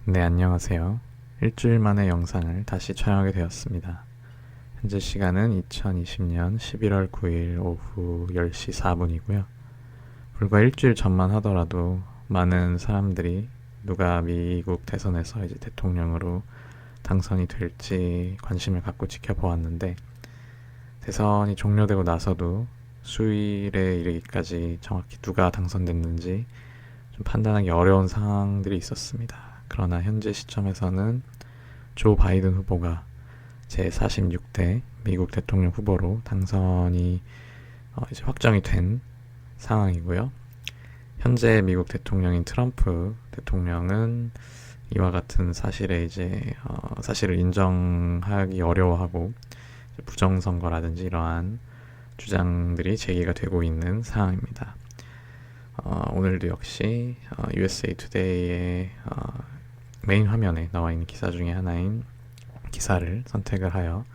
네, 안녕하세요. 일주일 만에 영상을 다시 촬영하게 되었습니다. 현재 시간은 2020년 11월 9일 오후 10시 4분이고요. 불과 일주일 전만 하더라도 많은 사람들이 누가 미국 대선에서 이제 대통령으로 당선이 될지 관심을 갖고 지켜보았는데, 대선이 종료되고 나서도 수일에 이르기까지 정확히 누가 당선됐는지 좀 판단하기 어려운 상황들이 있었습니다. 그러나 현재 시점에서는 조 바이든 후보가 제46대 미국 대통령 후보로 당선이 이제 확정이 된 상황이고요. 현재 미국 대통령인 트럼프 대통령은 이와 같은 사실에 사실을 인정하기 어려워하고 부정선거라든지 이러한 주장들이 제기가 되고 있는 상황입니다. 오늘도 역시 USA Today의 메인 화면에 나와 있는 기사 중에 하나인 기사를 선택을 하여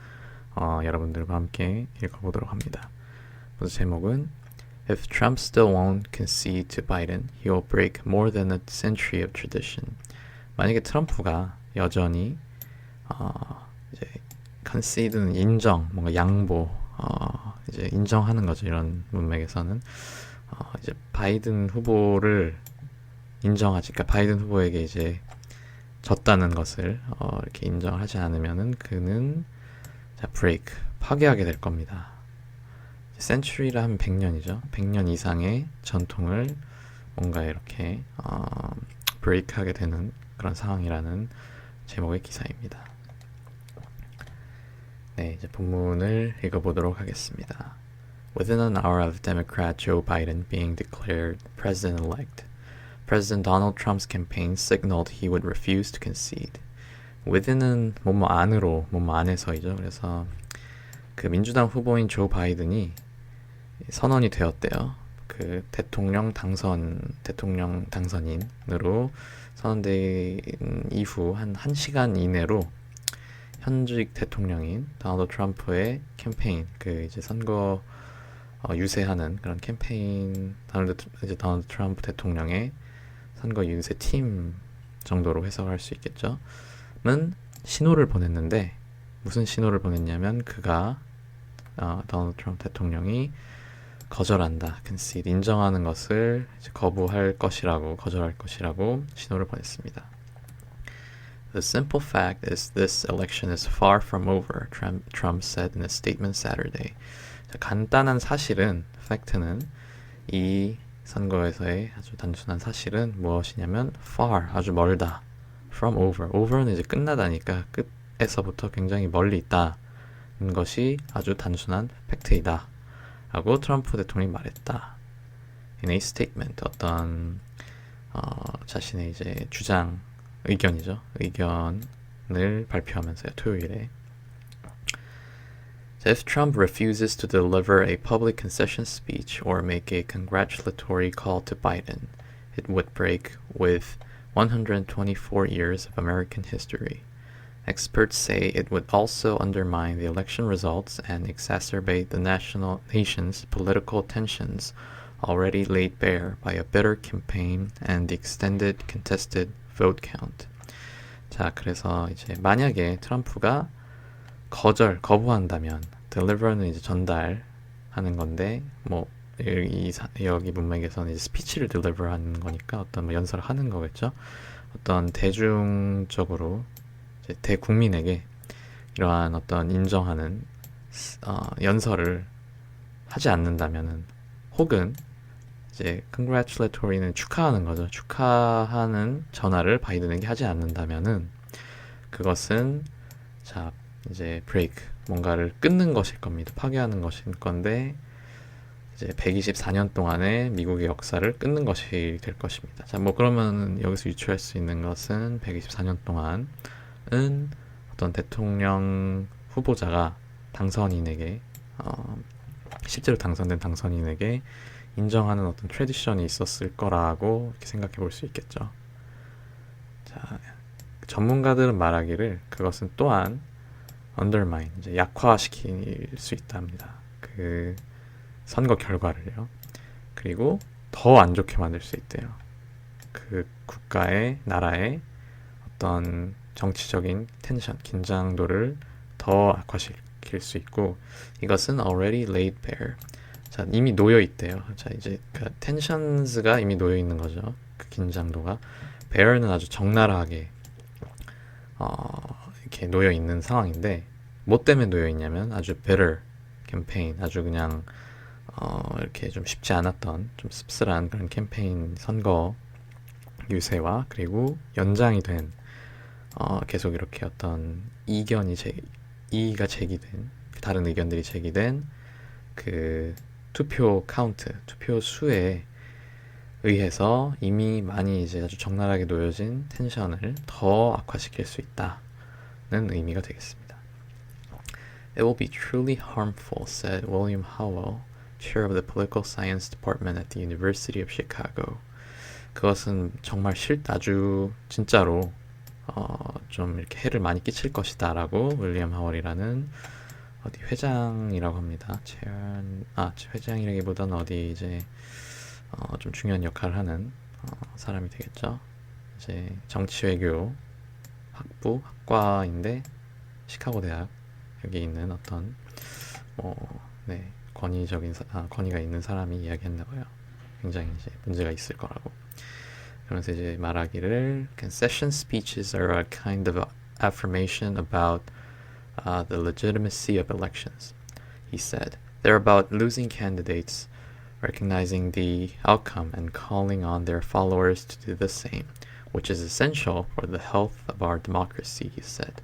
여러분들과 함께 읽어보도록 합니다. 먼저 제목은 If Trump still won't concede to Biden, he will break more than a century of tradition. 만약에 트럼프가 여전히 이제 concede는 인정, 뭔가 양보, 이제 인정하는 거죠. 이런 문맥에서는 이제 바이든 후보를 인정하지, 그러니까 바이든 후보에게 이제 졌다는 것을 이렇게 인정하지 않으면은 그는 브레이크, 파괴하게 될 겁니다. 센츄리라 하면 100년이죠. 100년 이상의 전통을 뭔가 이렇게 브레이크하게 되는 그런 상황이라는 제목의 기사입니다. 네, 이제 본문을 읽어보도록 하겠습니다. Within an hour of Democrat Joe Biden being declared president-elect, President Donald Trump's campaign signaled he would refuse to concede. within은 뭐뭐 안으로, 뭐뭐 안에서이죠. 그래서 그 민주당 후보인 조 바이든이 선언이 되었대요. 그 대통령 당선인으로 선언된 이후 한 1시간 이내로 현직 대통령인 도널드 트럼프의 캠페인, 그 이제 선거 유세하는 그런 캠페인, 도널드 트럼프 대통령의 선거 유세 팀 정도로 해석할 수 있겠죠. 는 신호를 보냈는데, 무슨 신호를 보냈냐면 그가 도널드 트럼프 대통령이 거절한다, concede, 인정하는 것을 이제 거절할 것이라고 신호를 보냈습니다. The simple fact is this election is far from over, Trump said in a statement Saturday. 간단한 사실은, 팩트는, 이 선거에서의 아주 단순한 사실은 무엇이냐면 far, 아주 멀다, from over, over는 이제 끝나다니까 끝에서부터 굉장히 멀리 있다는 것이 아주 단순한 팩트이다 라고 트럼프 대통령이 말했다. In a statement, 어떤 자신의 이제 주장, 의견이죠. 의견을 발표하면서요, 토요일에. If Trump refuses to deliver a public concession speech or make a congratulatory call to Biden, it would break with 124 years of American history. Experts say it would also undermine the election results and exacerbate the nation's political tensions already laid bare by a bitter campaign and the extended contested vote count. 자, 그래서 이제 만약에 트럼프가 거부한다면, deliver는 이제 전달하는 건데, 뭐 여기 문맥에서는 이제 스피치를 deliver하는 거니까 어떤 뭐 연설을 하는 거겠죠. 어떤 대중적으로 이제 대국민에게 이러한 어떤 인정하는 연설을 하지 않는다면은, 혹은 이제 congratulatory는 축하하는 거죠. 축하하는 전화를 바이든에게 하지 않는다면은 그것은 이제 break, 뭔가를 끊는 것일 겁니다. 파괴하는 것일 건데, 이제 124년 동안의 미국의 역사를 끊는 것이 될 것입니다. 자, 뭐 그러면 여기서 유추할 수 있는 것은 124년 동안은 어떤 대통령 후보자가 당선인에게 실제로 당선된 당선인에게 인정하는 어떤 트래디션이 있었을 거라고 이렇게 생각해 볼 수 있겠죠. 자, 전문가들은 말하기를 그것은 또한 undermine, 이제 약화시킬 수 있답니다. 그 선거 결과를요. 그리고 더 안 좋게 만들 수 있대요. 그 국가의, 나라의 어떤 정치적인 텐션, 긴장도를 더 악화시킬 수 있고 이것은 already laid bare. 자, 이미 놓여 있대요. 자, 이제 그 tensions가 이미 놓여 있는 거죠. 그 긴장도가 bare는 아주 적나라하게 이렇게 놓여 있는 상황인데 뭐 때문에 놓여 있냐면 아주 better 캠페인, 아주 그냥 이렇게 좀 쉽지 않았던 좀 씁쓸한 그런 캠페인 선거 유세와 그리고 연장이 된 계속 이렇게 어떤 이의가 제기된 다른 의견들이 제기된 그 투표 카운트, 투표 수에 의해서 이미 많이 이제 아주 적나라하게 놓여진 텐션을 더 악화시킬 수 있다는 의미가 되겠습니다. It will be truly harmful, said William Howell, chair of the Political Science Department at the University of Chicago. 그것은 정말 아주 진짜로 좀 이렇게 해를 많이 끼칠 것이다라고 윌리엄 하월이라는 어디 회장이라고 합니다. 회장이라기보다는 어디 이제 좀 중요한 역할을 하는 사람이 되겠죠. 이제 정치외교 학과인데 시카고 대학 여기 있는 어떤 권위가 있는 사람이 이야기했나 봐요. 굉장히 이제 문제가 있을 거라고. 그러면서 이제 말하기를 concession speeches are a kind of affirmation about the legitimacy of elections. He said, they're about losing candidates, recognizing the outcome and calling on their followers to do the same, which is essential for the health of our democracy, he said.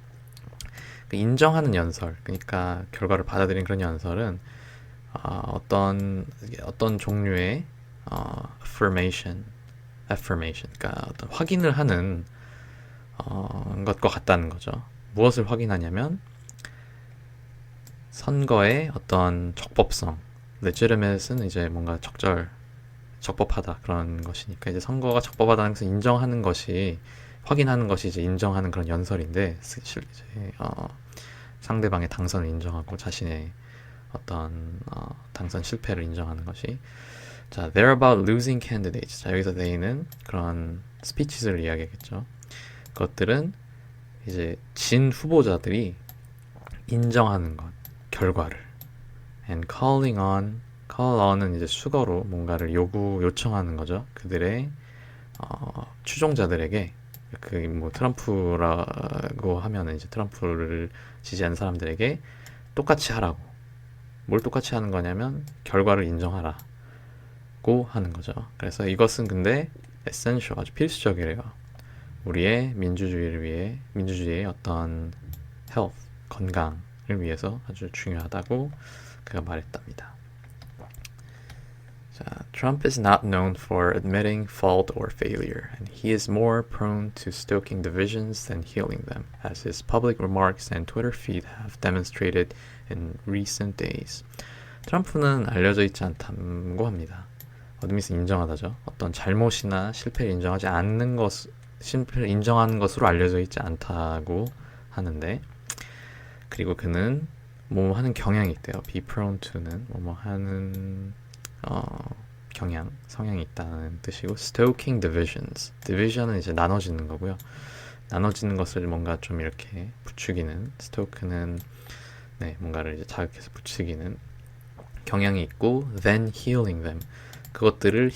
인정하는 연설, 그러니까 결과를 받아들인 그런 연설은 어떤 종류의 affirmation, 그러니까 어떤 확인을 하는 것과 같다는 거죠. 무엇을 확인하냐면 선거의 어떤 적법성, legitimate는 이제 뭔가 적법하다 그런 것이니까 이제 선거가 적법하다는 것을 인정하는 것이 확인하는 것이 이제 인정하는 그런 연설인데 이제 상대방의 당선을 인정하고 자신의 어떤 당선 실패를 인정하는 것이 자, they're about losing candidates. 자, 여기서 they는 그런 스피치를 이야기하겠죠. 그것들은 이제 진 후보자들이 인정하는 것, 결과를. And call on은 이제 수거로 뭔가를 요청하는 거죠. 그들의 추종자들에게 트럼프라고 하면은 이제 트럼프를 지지하는 사람들에게 똑같이 하라고. 뭘 똑같이 하는 거냐면 결과를 인정하라. 고 하는 거죠. 그래서 이것은 근데 essential, 아주 필수적이래요. 우리의 민주주의의 어떤 health, 건강을 위해서 아주 중요하다고 그가 말했답니다. 자, Trump is not known for admitting fault or failure, and he is more prone to stoking divisions than healing them, as his public remarks and Twitter feed have demonstrated in recent days. 트럼프는 알려져 있지 않다고 합니다. 어드미스 인정하다죠. 어떤 잘못이나 실패를 실패를 인정하는 것으로 알려져 있지 않다고 하는데 그리고 그는 뭐뭐 하는 경향이 있대요. be prone to는 뭐뭐 하는 성향이 있다는 뜻이고 stoking division은 이제 나눠지는 거고요. 나눠지는 것을 뭔가 좀 이렇게 부추기는 stoke는 뭔가를 이제 자극해서 부추기는 경향이 있고 then healing them 그것들을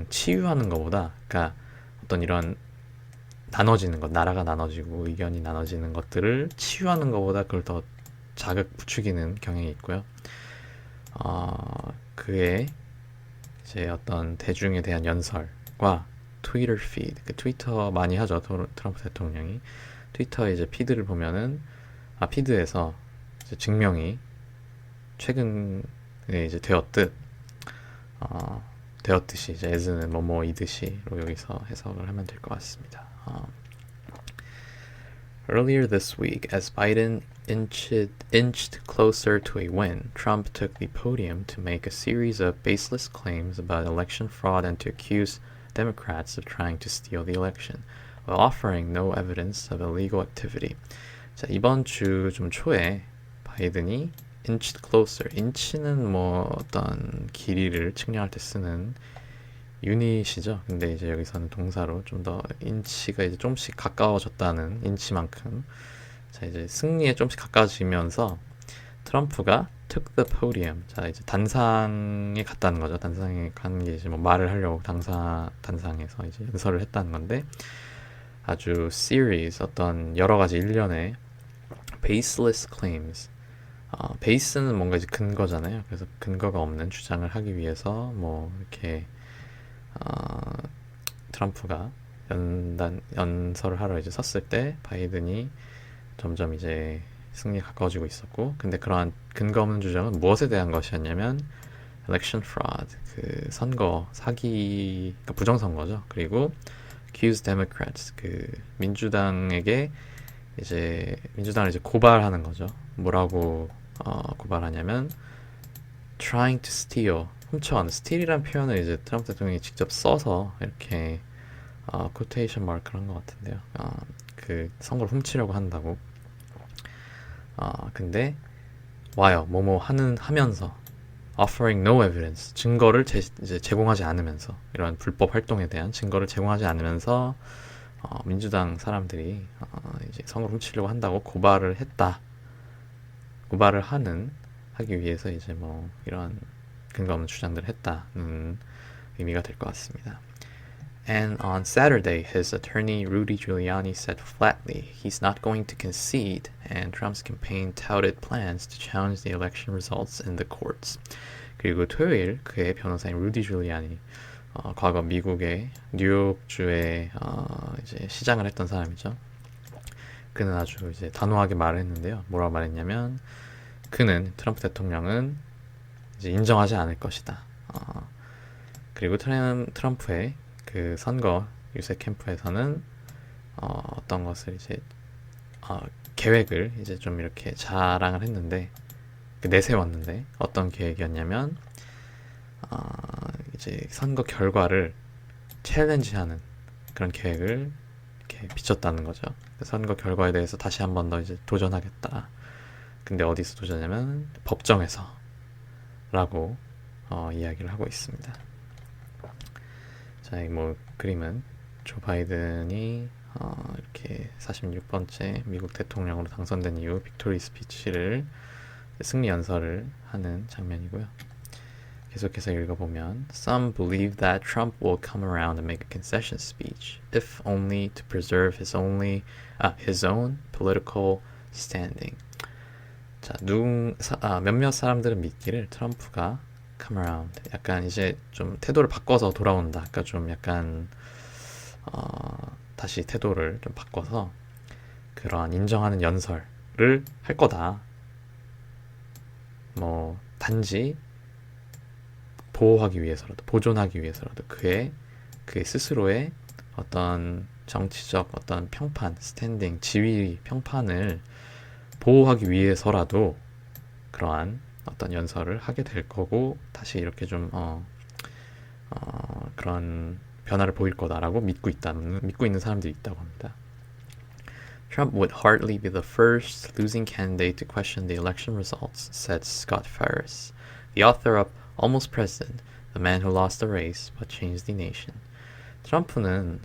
치유하는 것보다 그러니까 어떤 이런 나눠지는 것, 나라가 나눠지고 의견이 나눠지는 것들을 치유하는 것보다 그걸 더 부추기는 경향이 있고요. 그의 이제 어떤 대중에 대한 연설과 트위터 피드, 트위터 많이 하죠. 트럼프 대통령이 트위터 이제 피드를 보면은 피드에서 이제 증명이 최근에 이제 되었듯이 이제 as는 뭐뭐이듯이로 여기서 해석을 하면 될 것 같습니다. Earlier this week, as Biden inched closer to a win, Trump took the podium to make a series of baseless claims about election fraud and to accuse Democrats of trying to steal the election, while offering no evidence of illegal activity. 자, 이번 주 좀 초에 바이든이 inched closer, inch는 뭐 어떤 길이를 측량할 때 쓰는 유닛이죠. 근데 이제 여기서는 동사로 좀 더 인치가 이제 조금씩 가까워졌다는 인치만큼 자 이제 승리에 조금씩 가까워지면서 트럼프가 took the podium. 자 이제 단상에 갔다는 거죠. 단상에 간 게 이제 뭐 말을 하려고 단상에서 이제 연설을 했다는 건데 아주 series 어떤 여러 가지 일련의 baseless claims. 베이스는 뭔가 이제 근거잖아요. 그래서 근거가 없는 주장을 하기 위해서 뭐 이렇게 트럼프가 연설을 하러 이제 섰을 때 바이든이 점점 이제 승리에 가까워지고 있었고, 근데 그러한 근거 없는 주장은 무엇에 대한 것이었냐면 election fraud, 그 선거 사기, 그러니까 부정선거죠. 그리고 accuse Democrats, 그 민주당에게 이제 민주당을 이제 고발하는 거죠. 뭐라고 고발하냐면 trying to steal, 훔쳐가는, steal이란 표현을 이제 트럼프 대통령이 직접 써서 이렇게 quotation mark를 한 것 같은데요. 그 선거를 훔치려고 한다고. 근데 와요, 뭐뭐 하면서 offering no evidence, 증거를 이제 제공하지 않으면서, 이런 불법 활동에 대한 증거를 제공하지 않으면서 민주당 사람들이 이제 선거를 훔치려고 한다고 고발을 하기 위해서 이제 뭐 이런 근거 없는 주장들을 했다는 의미가 될 것 같습니다. And on Saturday, his attorney Rudy Giuliani said flatly he's not going to concede, and Trump's campaign touted plans to challenge the election results in the courts. 그리고 토요일 그의 변호사인 루디 줄리아니, 과거 미국의 뉴욕주에 이제 시장을 했던 사람이죠. 그는 아주 이제 단호하게 말을 했는데요. 뭐라고 말했냐면 그는 트럼프 대통령은 이제 인정하지 않을 것이다. 그리고 트럼프의 그 선거 유세 캠프에서는 어떤 것을 이제 계획을 이제 좀 이렇게 자랑을 했는데, 내세웠는데 어떤 계획이었냐면 이제 선거 결과를 챌린지하는 그런 계획을 이렇게 비쳤다는 거죠. 선거 결과에 대해서 다시 한 번 더 이제 도전하겠다. 근데 어디서 도전하냐면 법정에서라고 이야기를 하고 있습니다. 자, 뭐 그림은 조 바이든이 이렇게 46번째 미국 대통령으로 당선된 이후 빅토리 스피치를 승리 연설을 하는 장면이고요. 계속해서 읽어보면 Some believe that Trump will come around and make a concession speech, if only to preserve his own political standing. 자, 몇몇 사람들은 믿기를 트럼프가 come around, 약간 이제 좀 태도를 바꿔서 돌아온다. 그러니까 좀 약간 다시 태도를 좀 바꿔서 그러한 인정하는 연설을 할 거다. 뭐 단지 보존하기 위해서라도 그의 스스로의 어떤 정치적 어떤 평판, 스탠딩, 지위 평판을 보호하기 위해서라도 그러한 어떤 연설을 하게 될 거고, 다시 이렇게 좀 그런 변화를 보일 거다라고 믿고 있는 사람들이 있다고 합니다. Trump would hardly be the first losing candidate to question the election results, said Scott Farris, the author of Almost President, the man who lost the race but changed the nation. 트럼프는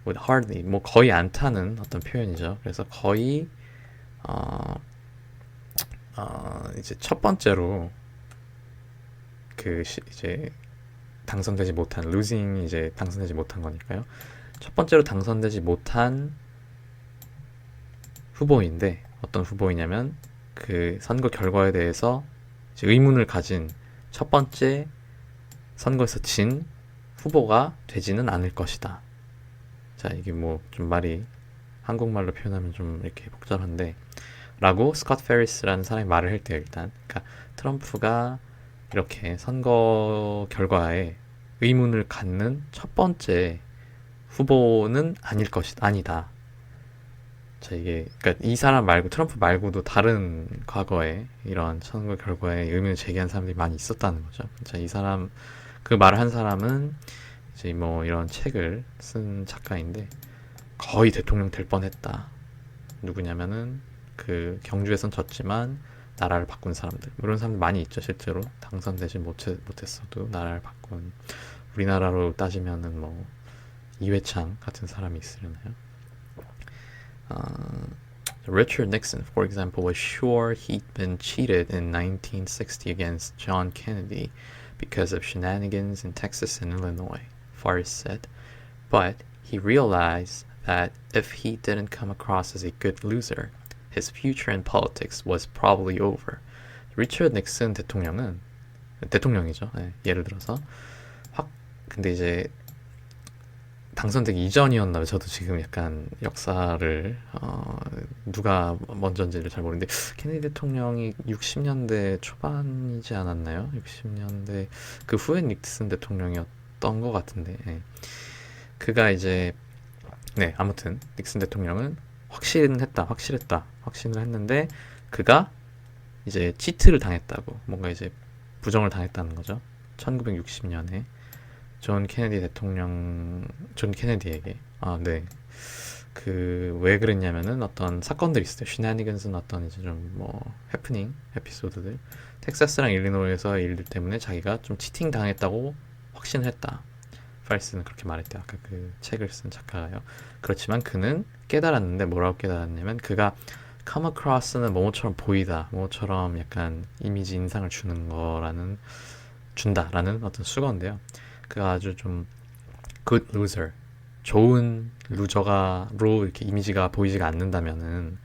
would hardly, 뭐 거의 않다는 어떤 표현이죠. 그래서 거의 이제 첫 번째로 이제 당선되지 못한, losing 이제 당선되지 못한 거니까요. 첫 번째로 당선되지 못한 후보인데, 어떤 후보이냐면 그 선거 결과에 대해서 이제 의문을 가진 첫 번째 선거에서 진 후보가 되지는 않을 것이다. 자, 이게 뭐 좀 말이 한국말로 표현하면 좀 이렇게 복잡한데, 라고 스콧 페리스라는 사람이 말을 할 때요. 일단 그러니까 트럼프가 이렇게 선거 결과에 의문을 갖는 첫 번째 후보는 아니다. 자, 이게 그러니까 이 사람 말고 트럼프 말고도 다른 과거에 이런 선거 결과에 의문을 제기한 사람들이 많이 있었다는 거죠. 자, 이 사람, 그 말을 한 사람은 이제 뭐 이런 책을 쓴 작가인데 거의 대통령 될 뻔했다. 누구냐면은 그 경주에선 졌지만 나라를 바꾼 사람들, 이런 사람들 많이 있죠. 실제로 당선되지 못했어도 나라를 바꾼 우리나라로 따지면은 뭐 이회창 같은 사람이 있으려나요? Richard Nixon, for example, was sure he'd been cheated in 1960 against John Kennedy because of shenanigans in Texas and Illinois, Forrest said. But he realized that if he didn't come across as a good loser, his future in politics was probably over. 리처드 닉슨 대통령이죠. 네, 예를 들어서 근데 이제 당선되기 이전이었나 저도 지금 약간 역사를 누가 먼저인지를 잘 모르는데 케네디 대통령이 60년대 초반이지 않았나요? 60년대 그 후에 닉슨 대통령이었던 것 같은데 그가 이제 아무튼 닉슨 대통령은 확신을 했는데 그가 이제 치트를 당했다고 뭔가 이제 부정을 당했다는 거죠. 1960년에 존 케네디에게 그 왜 그랬냐면은 어떤 사건들이 있어요. 슈나니건스는 어떤 이제 좀 뭐 해프닝 에피소드들 텍사스랑 일리노이에서 일들 때문에 자기가 좀 치팅 당했다고 확신을 했다. 파리스는 그렇게 말했대요. 아까 그 책을 쓴 작가가요. 그렇지만 그는 깨달았는데 뭐라고 깨달았냐면 그가 come across는 뭐뭐처럼 보이다, 뭐뭐처럼 약간 이미지 인상을 준다라는 어떤 수거인데요. 그가 아주 좀 good loser, 좋은 루저가로 이렇게 이미지가 보이지가 않는다면은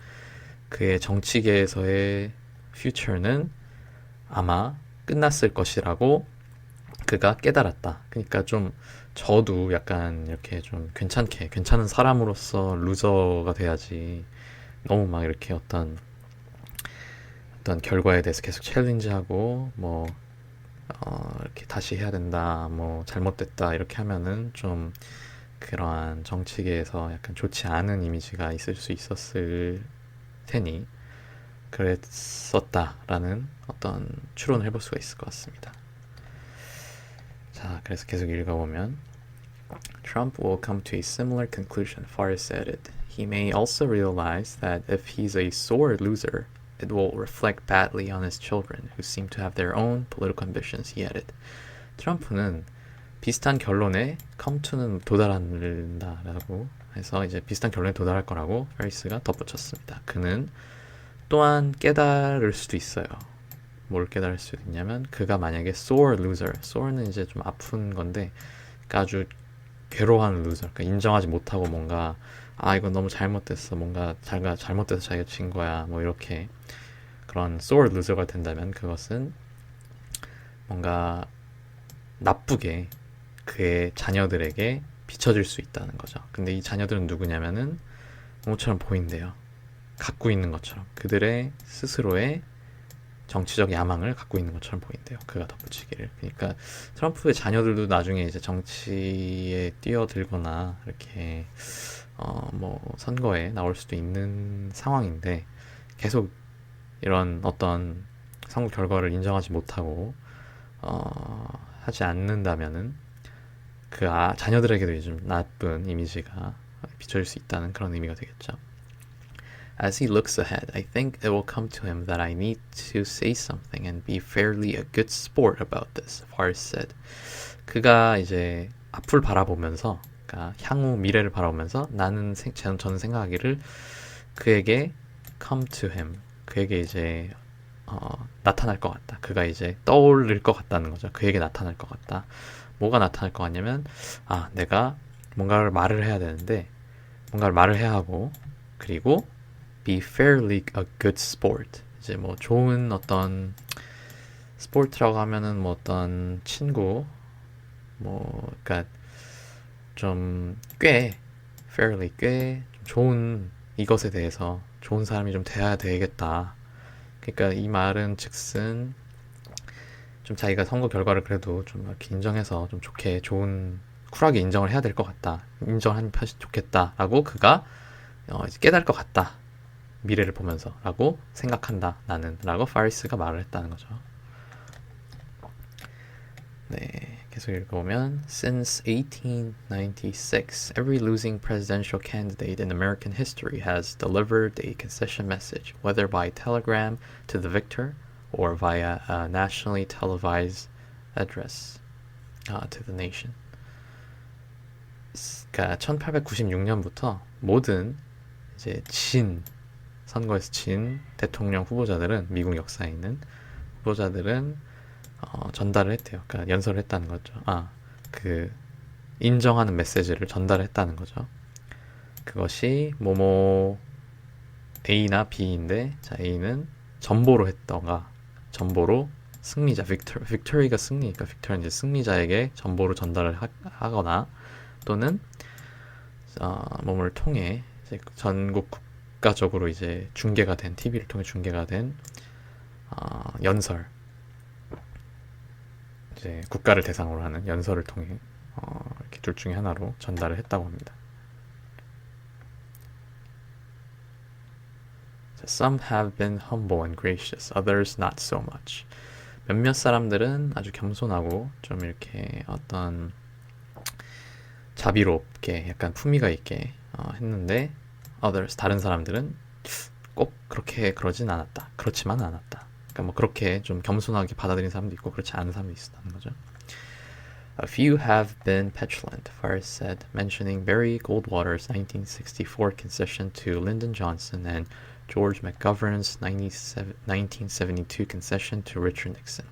그의 정치계에서의 future는 아마 끝났을 것이라고 그가 깨달았다. 그러니까 좀 저도 약간 이렇게 좀 괜찮은 사람으로서 루저가 돼야지 너무 막 이렇게 어떤 결과에 대해서 계속 챌린지하고 뭐 이렇게 다시 해야 된다, 뭐 잘못됐다 이렇게 하면은 좀 그러한 정치계에서 약간 좋지 않은 이미지가 있을 수 있었을 테니 그랬었다라는 어떤 추론을 해볼 수가 있을 것 같습니다. 자, 그래서 계속 읽어보면 Trump will come to a similar conclusion, Forrest added. He may also realize that if he's a sore loser, it will reflect badly on his children, who seem to have their own political ambitions, he added. 트럼프는 비슷한 결론에 come to는 도달한다라고 해서 이제 비슷한 결론에 도달할 거라고 페리스가 덧붙였습니다. 그는 또한 깨달을 수도 있어요. 뭘 깨달을 수 있냐면 그가 만약에 sore loser, sore는 이제 좀 아픈 건데 그러니까 아주 괴로워하는 loser, 그러니까 인정하지 못하고 뭔가 이건 너무 잘못됐어, 뭔가 잘못돼서 자기가 진 거야, 뭐 이렇게 그런 sore loser가 된다면 그것은 뭔가 나쁘게 그의 자녀들에게 비춰질 수 있다는 거죠. 근데 이 자녀들은 누구냐면은 뭐처럼 보인대요. 갖고 있는 것처럼 그들의 스스로의 정치적 야망을 갖고 있는 것처럼 보인대요. 그가 덧붙이기를. 그러니까 트럼프의 자녀들도 나중에 이제 정치에 뛰어들거나 이렇게 뭐 선거에 나올 수도 있는 상황인데 계속 이런 어떤 선거 결과를 인정하지 못하고 하지 않는다면은 그 자녀들에게도 좀 나쁜 이미지가 비춰질 수 있다는 그런 의미가 되겠죠. As he looks ahead, I think it will come to him that I need to say something and be fairly a good sport about this, Forrest said. 그가 이제 앞을 바라보면서, 그러니까 향후 미래를 바라보면서 저는 생각하기를 그에게 come to him, 그에게 이제 나타날 것 같다. 그가 이제 떠올릴 것 같다는 거죠. 그에게 나타날 것 같다. 뭐가 나타날 것 같냐면 내가 뭔가를 말을 해야 되는데 뭔가를 말을 해야 하고 그리고 be fairly a good sport. 이제 뭐 좋은 어떤 스포츠라고 하면은 뭐 어떤 친구 그러니까 좀 fairly 좀 좋은 이것에 대해서 좋은 사람이 좀 돼야 되겠다. 그러니까 이 말은 즉슨 좀 자기가 선거 결과를 그래도 좀 이렇게 인정해서 좀 좋게 쿨하게 인정을 해야 될 것 같다. 인정하는 편이 좋겠다라고 그가 이제 깨달을 것 같다. 미래를 보면서 라고 생각한다 나는 라고 파리스가 말을 했다는 거죠. 네, 계속 읽어보면 Since 1896, every losing presidential candidate in American history has delivered a concession message, whether by telegram to the victor or via a nationally televised address. to the nation. 그러니까 1896년부터 모든 이제 선거에서 진 대통령 후보자들은 미국 역사에 있는 후보자들은 전달을 했대요. 그러니까 연설을 했다는 거죠. 그 인정하는 메시지를 전달했다는 거죠. 그것이 뭐뭐 A나 B인데, 자 A는 전보로 했던가, 전보로 승리자, 빅토리가 승리니까 빅토리는 이제 승리자에게 전보로 전달을 하거나, 또는 몸을 통해 이제 전국 국가적으로 이제 중계가 된, TV를 통해 중계가 된 연설, 이제 국가를 대상으로 하는 연설을 통해 이렇게 둘 중에 하나로 전달을 했다고 합니다. Some have been humble and gracious, others not so much. 몇몇 사람들은 아주 겸손하고 좀 이렇게 어떤 자비롭게 약간 품위가 있게 했는데, others 다른 사람들은 꼭 그렇게 그렇지만 않았다. 그러니까 뭐 그렇게 좀 겸손하게 받아들인 사람도 있고 그렇지 않은 사람도 있었다는 거죠. A few have been petulant, Farris said, mentioning Barry Goldwater's 1964 concession to Lyndon Johnson and George McGovern's 1972 concession to Richard Nixon.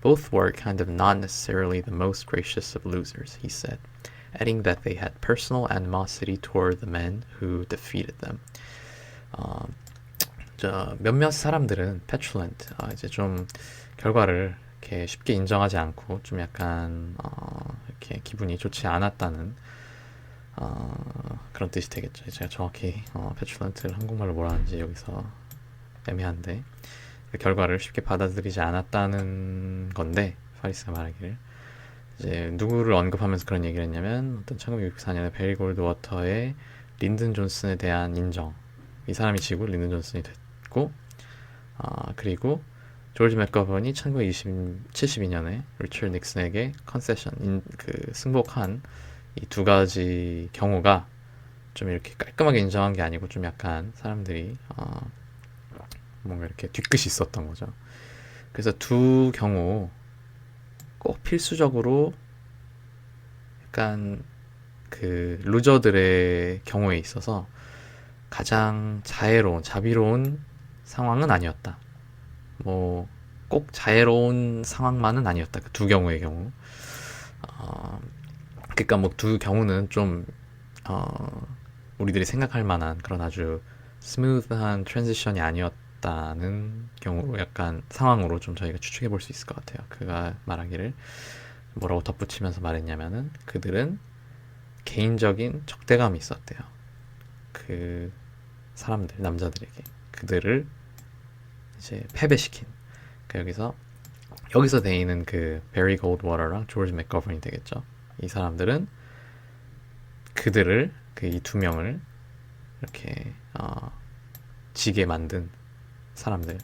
Both were kind of not necessarily the most gracious of losers, he said, adding that they had personal animosity toward the men who defeated them. 몇몇 사람들은 petulant, 이제 좀 결과를 이렇게 쉽게 인정하지 않고 좀 약간 이렇게 기분이 좋지 않았다는 그런 뜻이 되겠죠. 제가 정확히 petulant를 한국말로 뭐라 하는지 여기서 애매한데, 그 결과를 쉽게 받아들이지 않았다는 건데, 파리스가 말하기를 이제 누구를 언급하면서 그런 얘기를 했냐면, 어떤 1964년에 베리 골드워터의 린든 존슨에 대한 인정, 이 사람이 지고 린든 존슨이 됐고, 그리고 조지 맥거번이 1972년에 리처드 닉슨에게 컨세션, 그 승복한 이 두 가지 경우가 좀 이렇게 깔끔하게 인정한 게 아니고 좀 약간 사람들이 뭔가 이렇게 뒤끝이 있었던 거죠. 그래서 두 경우 꼭 필수적으로 약간 그 루저들의 경우에 있어서 가장 자비로운 상황은 아니었다. 뭐 꼭 자애로운 상황만은 아니었다. 그 두 경우의 경우. 그러니까 뭐 두 경우는 좀 우리들이 생각할 만한 그런 아주 스무드한 트랜지션이 아니었다는 경우로, 약간 상황으로 좀 저희가 추측해 볼 수 있을 것 같아요. 그가 말하기를 뭐라고 덧붙이면서 말했냐면은, 그들은 개인적인 적대감이 있었대요. 그 사람들, 남자들에게 그들을 이제 패배시킨. 그러니까 여기서 대인은 그 베리 골드워터랑 조지 맥거번이 되겠죠. 이 사람들은 그들을, 그 이 두 명을 이렇게 지게 만든 사람들,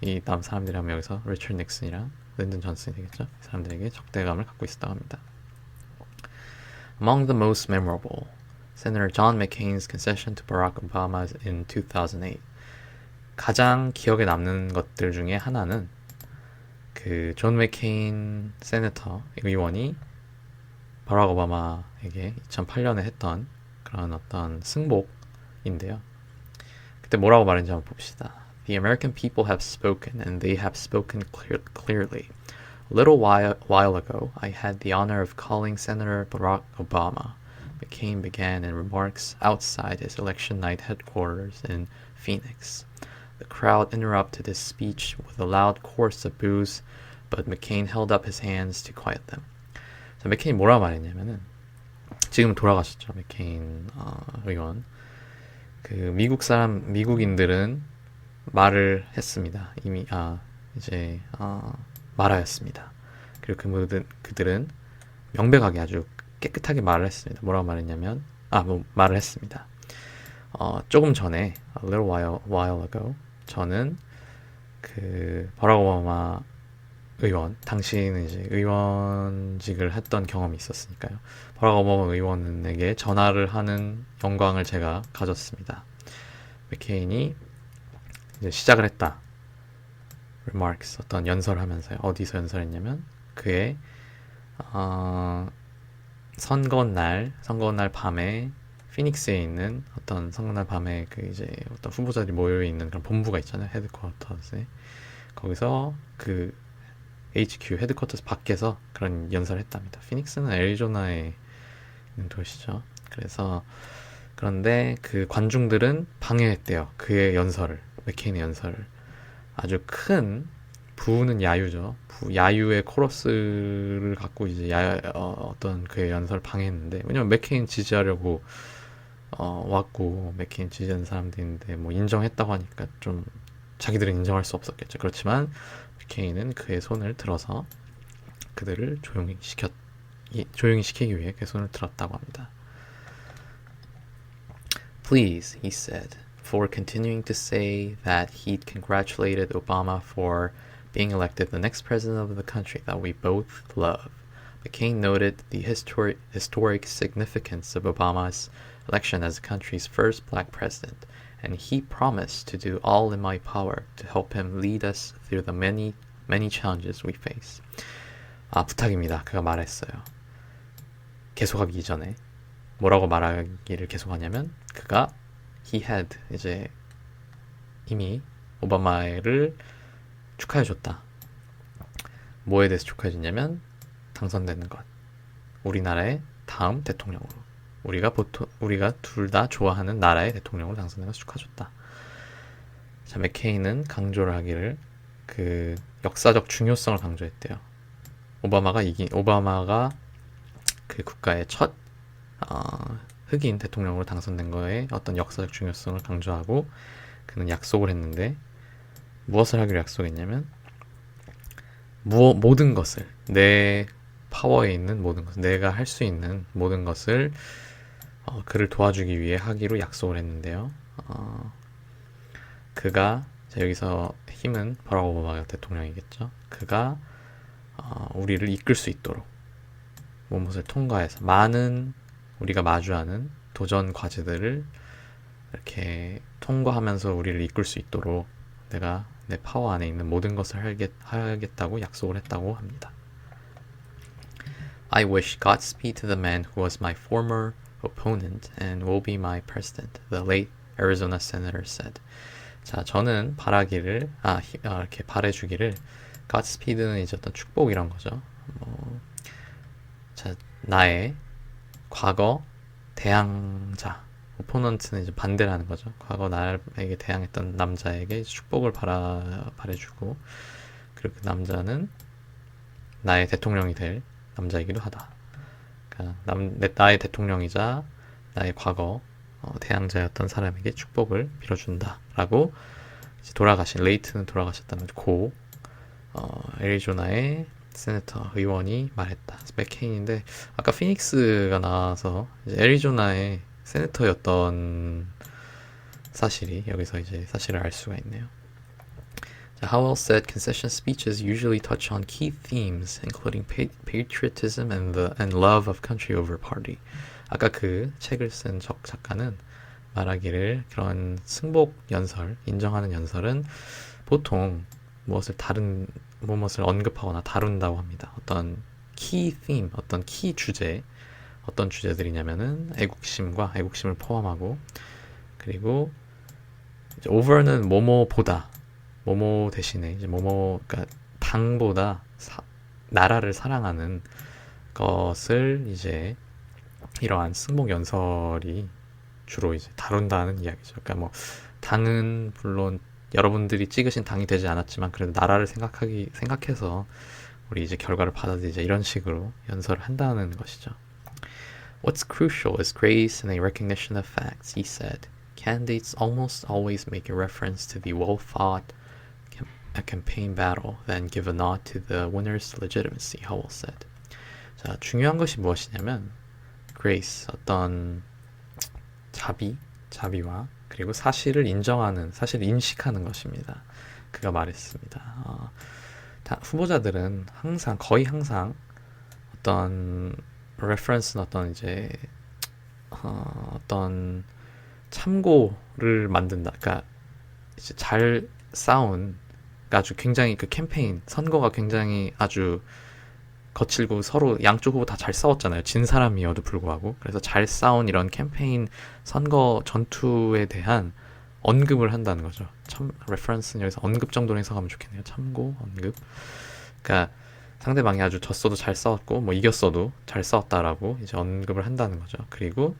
이 다음 사람들이 하면 여기서 리처드 닉슨이랑 린든 존슨이 되겠죠. 이 사람들에게 적대감을 갖고 있었다고 합니다. Among the most memorable, Senator John McCain's concession to Barack Obama in 2008. 가장 기억에 남는 것들 중에 하나는 그 존 맥케인 세네터 의원이 바락 오바마에게 2008년에 했던 그런 어떤 승복인데요. 그때 뭐라고 말했는지 한번 봅시다. The American people have spoken and they have spoken clearly. A little while ago, I had the honor of calling Senator Barack Obama. McCain began in remarks outside his election night headquarters in Phoenix. The crowd interrupted his speech with a loud chorus of boos, but McCain held up his hands to quiet them. 자, 맥케인이 뭐라 말했냐면은, 지금 돌아가셨죠, 맥케인 의원. 그 미국인들은 말을 했습니다. 이미 이제 말하였습니다. 그리고 그들은 명백하게 아주 깨끗하게 말을 했습니다. 뭐라고 말했냐면, 말을 했습니다. 조금 전에, a little while ago, 저는 그 버락 오바마 의원, 당시에는 이제 의원직을 했던 경험이 있었으니까요. 버락 오바마 의원에게 전화를 하는 영광을 제가 가졌습니다. 맥케인이 이제 시작을 했다. remarks, 어떤 연설을 하면서요. 어디서 연설했냐면 그의 어, 선거 날 밤에 피닉스에 있는 어떤 선거 날 밤에 그 이제 어떤 후보자들이 모여 있는 그런 본부가 있잖아요. 헤드쿼터스에. 거기서 그 HQ 헤드쿼터스 밖에서 그런 연설을 했답니다. 피닉스는 애리조나에 있는 도시죠. 그래서 그런데 그 관중들은 방해했대요. 그의 연설을, 맥케인의 연설을. 아주 큰 부는 야유죠. 야유의 코러스를 갖고 이제 어떤 그의 연설을 방해했는데, 왜냐면 맥케인 지지하려고 왔고 맥케인 지지하는 사람들인데 뭐 인정했다고 하니까 좀 자기들은 인정할 수 없었겠죠. 그렇지만 맥케인은 그의 손을 들어서 그들을 조용히 시키기 위해 그의 손을 들었다고 합니다. Please, he said, for continuing to say that he'd congratulated Obama for being elected the next president of the country that we both love. McCain noted the historic significance of Obama's election as the country's first black president, and he promised to do all in my power to help him lead us through the many, many challenges we face. 부탁입니다. 그가 말했어요. 계속하기 이전에 뭐라고 말하기를 계속하냐면 그가 he had 이제 이미 오바마를 축하해줬다. 뭐에 대해서 축하해줬냐면 당선되는 것. 우리나라의 다음 대통령으로. 우리가 둘 다 좋아하는 나라의 대통령으로 당선된 것을 축하해줬다. 자, 맥케인은 강조를 하기를 그 역사적 중요성을 강조했대요. 오바마가 그 국가의 첫 흑인 대통령으로 당선된 거에 어떤 역사적 중요성을 강조하고 그는 약속을 했는데 무엇을 하기로 약속했냐면 모든 것을 내 파워에 있는 모든 것을 내가 할 수 있는 모든 것을 그를 도와주기 위해 하기로 약속을 했는데요. 그가 여기서 힘은 버락 오바마 대통령이겠죠. 그가 우리를 이끌 수 있도록 무엇을 통과해서 많은 우리가 마주하는 도전 과제들을 이렇게 통과하면서 우리를 이끌 수 있도록 내가 내 파워 안에 있는 모든 것을 하겠다고 약속을 했다고 합니다. I wish Godspeed to the man who was my former opponent and will be my president, the late Arizona senator said. 자, 저는 바라기를 이렇게 바래주기를 Godspeed는 이제 어떤 축복이란 거죠. 자, 나의 과거 대항자, 오포넌트는 이제 반대라는 거죠. 과거 나에게 대항했던 남자에게 축복을 바래주고, 그리고 그 남자는 나의 대통령이 될 남자이기도 하다. 그러니까 나의 대통령이자 나의 과거 대항자였던 사람에게 축복을 빌어준다라고 레이트는 돌아가셨다는 애리조나의 세네터 의원이 말했다. 맥케인인데 아까 피닉스가 나와서 이제 애리조나의 세네터였던 사실이 여기서 이제 사실을 알 수가 있네요. Howell said concession speeches usually touch on key themes, including patriotism and love of country over party. 아까 그 책을 쓴 작가는 말하기를 그런 승복 연설, 인정하는 연설은 보통 무엇을 언급하거나 다룬다고 합니다. 어떤 key theme, 어떤 key 주제, 어떤 주제들이냐면은 애국심을 포함하고, 그리고 이제 over는 뭐뭐 대신에 이제 그러니까 당보다 나라를 사랑하는 것을 이제 이러한 승복 연설이 주로 이제 다룬다는 이야기죠. 그러니까 뭐 당은 물론 여러분들이 찍으신 당이 되지 않았지만 그래도 나라를 생각해서 우리 이제 결과를 받아들이자 이런 식으로 연설을 한다는 것이죠. What's crucial is grace and a recognition of facts, he said. Candidates almost always make a reference to the well-fought campaign battle, then give a nod to the winner's legitimacy, Howell said. 자, 중요한 것이 무엇이냐면 grace, 어떤 자비와 그리고 사실을 인식하는 것입니다. 그가 말했습니다. 후보자들은 거의 항상 어떤 reference는 어떤 참고를 만든다. 그러니까 이제 잘 싸운 아주 굉장히 그 캠페인 선거가 굉장히 아주 거칠고 서로 양쪽 후보 다 잘 싸웠잖아요. 진 사람이어도 불구하고. 그래서 잘 싸운 이런 캠페인 선거 전투에 대한 언급을 한다는 거죠. 참 레퍼런스는 여기서 언급 정도로 해석하면 좋겠네요. 참고, 언급. 그러니까 상대방이 아주 졌어도 잘 싸웠고 뭐 이겼어도 잘 싸웠다라고 이제 언급을 한다는 거죠. 그리고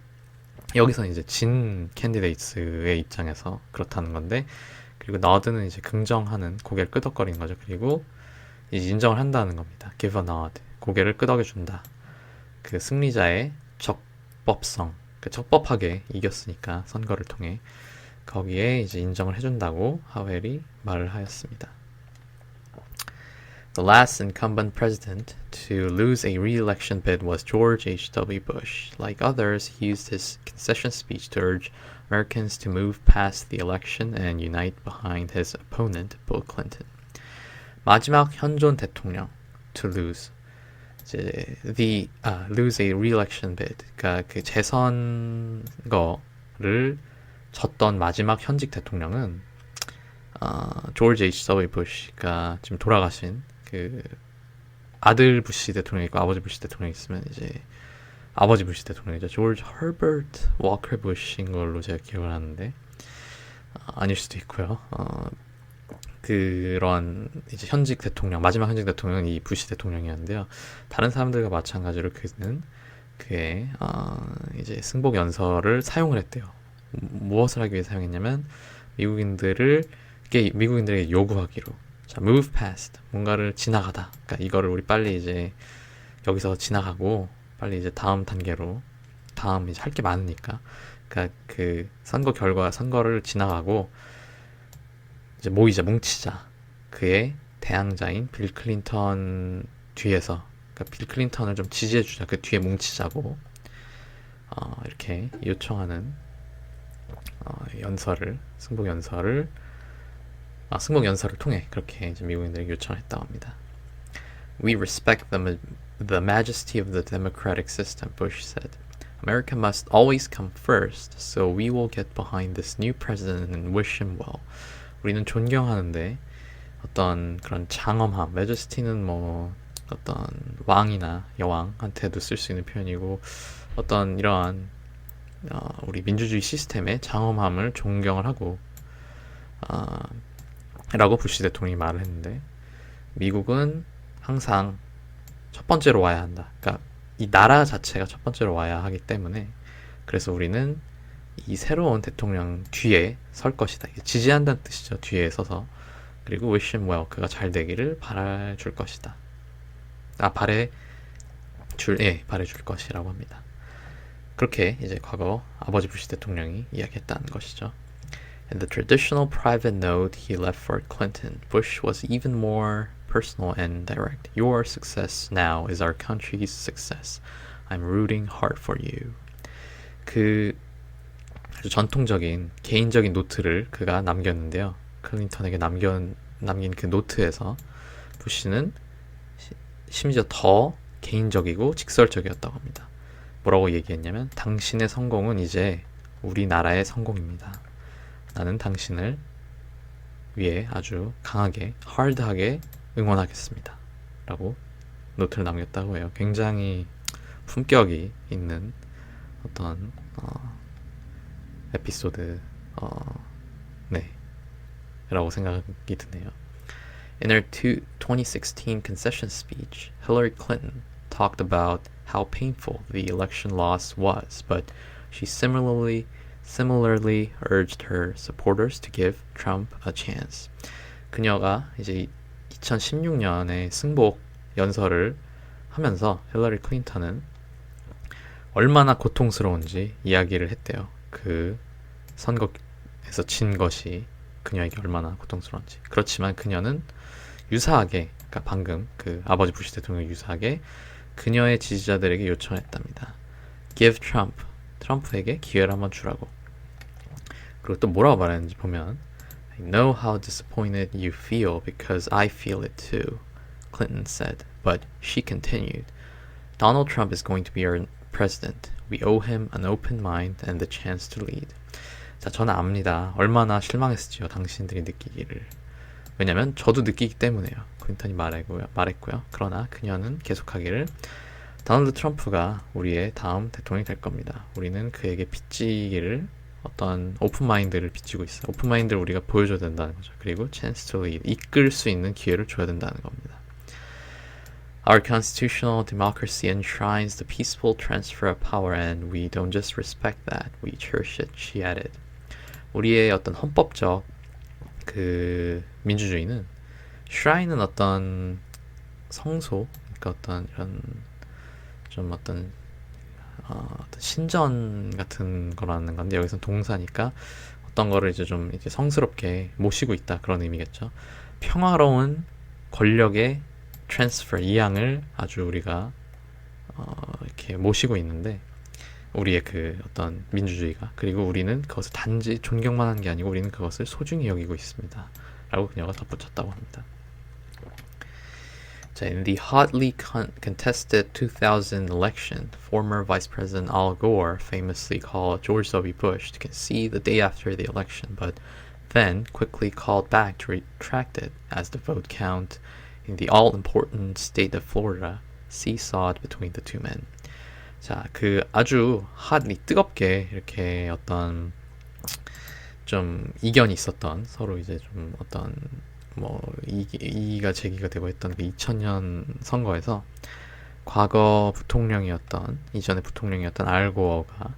여기서 이제 진 캔디데이츠의 입장에서 그렇다는 건데, 그리고 너드는 이제 긍정하는, 고개를 끄덕거리는 거죠. 그리고 이제 인정을 한다는 겁니다. give a nod, 고개를 끄덕여준다. 그 승리자의 적법성, 그 적법하게 이겼으니까 선거를 통해 거기에 이제 인정을 해준다고 하웰이 말을 하였습니다. The last incumbent president to lose a re-election bid was George H.W. Bush. Like others, he used his concession speech to urge Americans to move past the election and unite behind his opponent, Bill Clinton. 마지막 현존 대통령 to lose, 이제 lose a re-election bid, 그러니까 그 재선거를 졌던 마지막 현직 대통령은 조지 H.W. 부시가 지금 돌아가신 그 아들 부시 대통령이 있고 아버지 부시 대통령이 있으면 이제 아버지 부시 대통령이죠. 조지 허버트 워커 부시인 걸로 제가 기억을 하는데 아닐 수도 있고요. 그런 이제 현직 대통령, 마지막 현직 대통령은 이 부시 대통령이었는데요. 다른 사람들과 마찬가지로 그는 그의 이제 승복 연설을 사용을 했대요. 무엇을 하기 위해 사용했냐면 미국인들에게 요구하기로, 자, move past, 뭔가를 지나가다. 그러니까 이거를 우리 빨리 이제 여기서 지나가고 빨리 이제 다음 단계로, 다음 이제 할 게 많으니까, 그러니까 그 선거를 지나가고 이제 뭉치자. 그의 대항자인 빌 클린턴 뒤에서, 그러니까 빌 클린턴을 좀 지지해주자. 그 뒤에 뭉치자고 이렇게 요청하는 승복 연설을 통해 그렇게 이제 미국인들에게 요청을 했다고 합니다. We respect the majesty of the democratic system, Bush said. America must always come first, so we will get behind this new president and wish him well. 우리는 존경하는데 어떤 그런 장엄함, majesty는 뭐 어떤 왕이나 여왕한테도 쓸 수 있는 표현이고, 어떤 이러한 우리 민주주의 시스템의 장엄함을 존경을 하고 라고 부시 대통령이 말을 했는데, 미국은 항상 첫 번째로 와야 한다. 그러니까 이 나라 자체가 첫 번째로 와야 하기 때문에, 그래서 우리는 이 새로운 대통령 뒤에 설 것이다. 지지한다는 뜻이죠. 뒤에 서서. 그리고 wish him well, 그가 잘 되기를 바라줄 것이다. 바래줄 것이라고 합니다. 그렇게 이제 과거 아버지 부시 대통령이 이야기했다는 것이죠. In the traditional private note he left for Clinton, Bush was even more personal and direct. Your success now is our country's success. I'm rooting hard for you. 그 아주 전통적인 개인적인 노트를 그가 남겼는데요. 클린턴에게 남긴 그 노트에서 부시는 심지어 더 개인적이고 직설적이었다고 합니다. 뭐라고 얘기했냐면, 당신의 성공은 이제 우리나라의 성공입니다. 나는 당신을 위해 아주 강하게, 하드하게 응원하겠습니다. 라고 노트를 남겼다고 해요. 굉장히 품격이 있는 어떤 에피소드 라고 생각이 드네요. In her 2016 concession speech, Hillary Clinton talked about how painful the election loss was, but she similarly urged her supporters to give Trump a chance. 그녀가 이제 2016년에 승복 연설을 하면서 힐러리 클린턴은 얼마나 고통스러운지 이야기를 했대요. 그 선거에서 진 것이 그녀에게 얼마나 고통스러운지. 그렇지만 그녀는 유사하게, 그러니까 방금 그 아버지 부시 대통령이 유사하게 그녀의 지지자들에게 요청을 했답니다. Give Trump, 트럼프에게 기회를 한번 주라고. 그리고 또 뭐라고 말했는지 보면, I know how disappointed you feel because I feel it too, Clinton said. But she continued, Donald Trump is going to be our president. We owe him an open mind and the chance to lead. 자, 저는 압니다. 얼마나 실망했을지요, 당신들이 느끼기를. 왜냐면 저도 느끼기 때문에요. 클린턴이 말했고요. 그러나 그녀는 계속하기를 도널드 트럼프가 우리의 다음 대통령이 될 겁니다. 우리는 그에게 빚지기를 어떤 오픈마인드를 빚지고 있어요. 오픈마인드를 우리가 보여줘야 된다는 거죠. 그리고 chance to lead, 이끌 수 있는 기회를 줘야 된다는 겁니다. Our constitutional democracy enshrines the peaceful transfer of power and we don't just respect that, we cherish it, she added. 우리의 어떤 헌법적 그 민주주의는 shrine은 어떤 성소, 그러니까 어떤 이런 좀 어떤 신전 같은 거라는 건데 여기서 동사니까 어떤 거를 이제 좀 이제 성스럽게 모시고 있다 그런 의미겠죠. 평화로운 권력의 트랜스퍼 이양을 아주 우리가 이렇게 모시고 있는데 우리의 그 어떤 민주주의가 그리고 우리는 그것을 단지 존경만 하는 게 아니고 우리는 그것을 소중히 여기고 있습니다. 라고 그녀가 덧붙였다고 합니다. 자, in the hotly contested 2000 election, former Vice President Al Gore famously called George W. Bush to concede the day after the election, but then quickly called back to retract it as the vote count in the all-important state of Florida seesawed between the two men. 자, 그 아주 hotly 뜨겁게 이렇게 어떤 좀 이견이 있었던 서로 이제 좀 어떤 뭐 이의가 제기가 되고 했던 그 2000년 선거에서 과거 부통령이었던 이전의 부통령이었던 알 고어가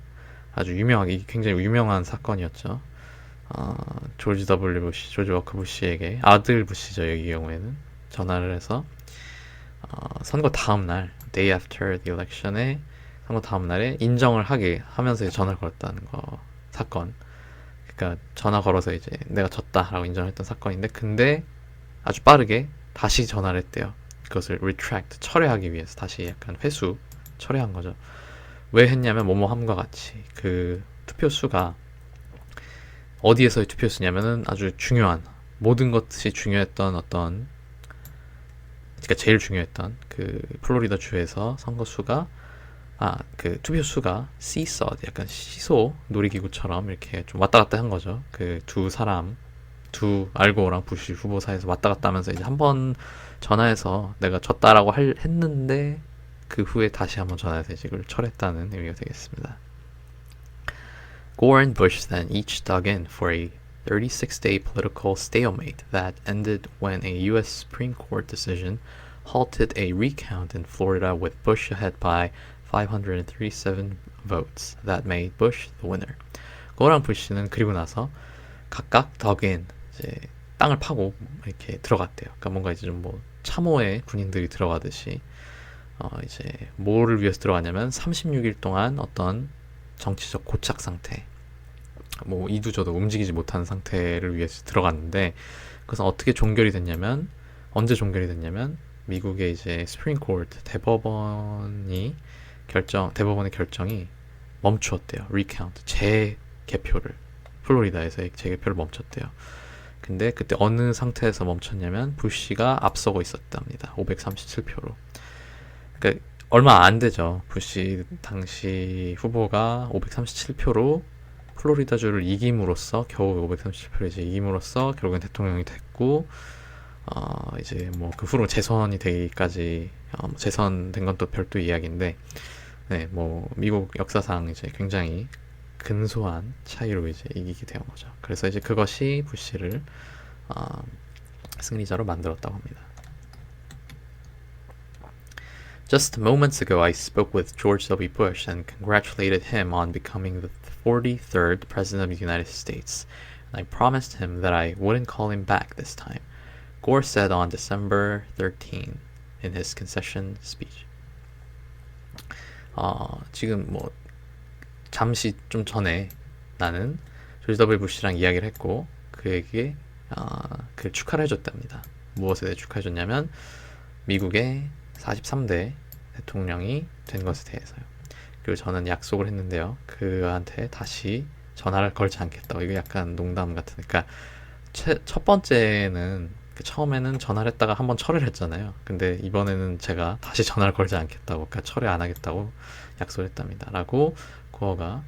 아주 유명하게 굉장히 유명한 사건이었죠. 조지 W. 부시, 조지 워커 부시에게 아들 부시죠. 여기 경우에는 전화를 해서 선거 다음 날, day after the election에 선거 다음 날에 인정을 하게 하면서 전화를 걸었다는 거 사건. 그러니까 전화 걸어서 이제 내가 졌다라고 인정했던 사건인데 근데 아주 빠르게 다시 전화를 했대요. 그것을 retract, 철회하기 위해서 다시 약간 회수, 철회한 거죠. 왜 했냐면 뭐뭐함과 같이 그 투표수가 어디에서의 투표수냐면은 아주 중요한 모든 것이 중요했던 어떤 그러니까 제일 중요했던 그 플로리다 주에서 선거수가 그 투표수가 seesawed, 약간 시소 놀이기구처럼 이렇게 좀 왔다 갔다 한 거죠. 그 두 알고랑 부시 후보 사이에서 왔다 갔다 하면서 이제 한번 전화해서 내가 졌다라고 했는데 그 후에 다시 한번 전화해서 이제 이걸 철회했다는 의미가 되겠습니다. Gore and Bush then each dug in for a 36-day political stalemate that ended when a U.S. Supreme Court decision halted a recount in Florida with Bush ahead by 537 votes that made Bush the winner. 고어랑 부시는 그리고 나서 각각 덕인 이제 땅을 파고 이렇게 들어갔대요. 그러니까 뭔가 이제 좀 뭐 참호에 군인들이 들어가듯이 이제 뭐를 위해서 들어갔냐면 36일 동안 어떤 정치적 고착 상태, 뭐 이두저도 움직이지 못하는 상태를 위해서 들어갔는데 그것은 어떻게 종결이 됐냐면 언제 종결이 됐냐면 미국의 이제 스프링 코트 대법원의 결정이 멈추었대요. 리카운트 재개표를 플로리다에서의 재개표를 멈췄대요. 근데 그때 어느 상태에서 멈췄냐면 부시가 앞서고 있었답니다. 537표로. 그러니까 얼마 안 되죠. 부시 당시 후보가 537표로 플로리다주를 이김으로써 겨우 537표를 이제 이김으로써 결국엔 대통령이 됐고 이제 뭐 그 후로 재선이 되기까지 재선된 건 또 별도 이야기인데 네, 뭐 미국 역사상 이제 굉장히 근소한 차이로 이제 이기게 된 거죠. 그래서 이제 그것이 부시를 승리자로 만들었다고 합니다. Just moments ago, I spoke with George W. Bush and congratulated him on becoming the 43rd President of the United States. And I promised him that I wouldn't call him back this time. Gore said on December 13 in his concession speech. 지금 뭐 잠시 좀 전에 나는 조지 W. 부시랑 이야기를 했고 그에게 그 축하를 해줬답니다. 무엇에 대해 축하해줬냐면 미국의 43대 대통령이 된 것에 대해서요. 그리고 저는 약속을 했는데요. 그한테 다시 전화를 걸지 않겠다고. 이거 약간 농담 같으니까 첫 번째는 처음에는 전화를 했다가 한번 철회를 했잖아요. 근데 이번에는 제가 다시 전화를 걸지 않겠다고, 그러니까 철회 안 하겠다고 약속을 했답니다. 라고 고어가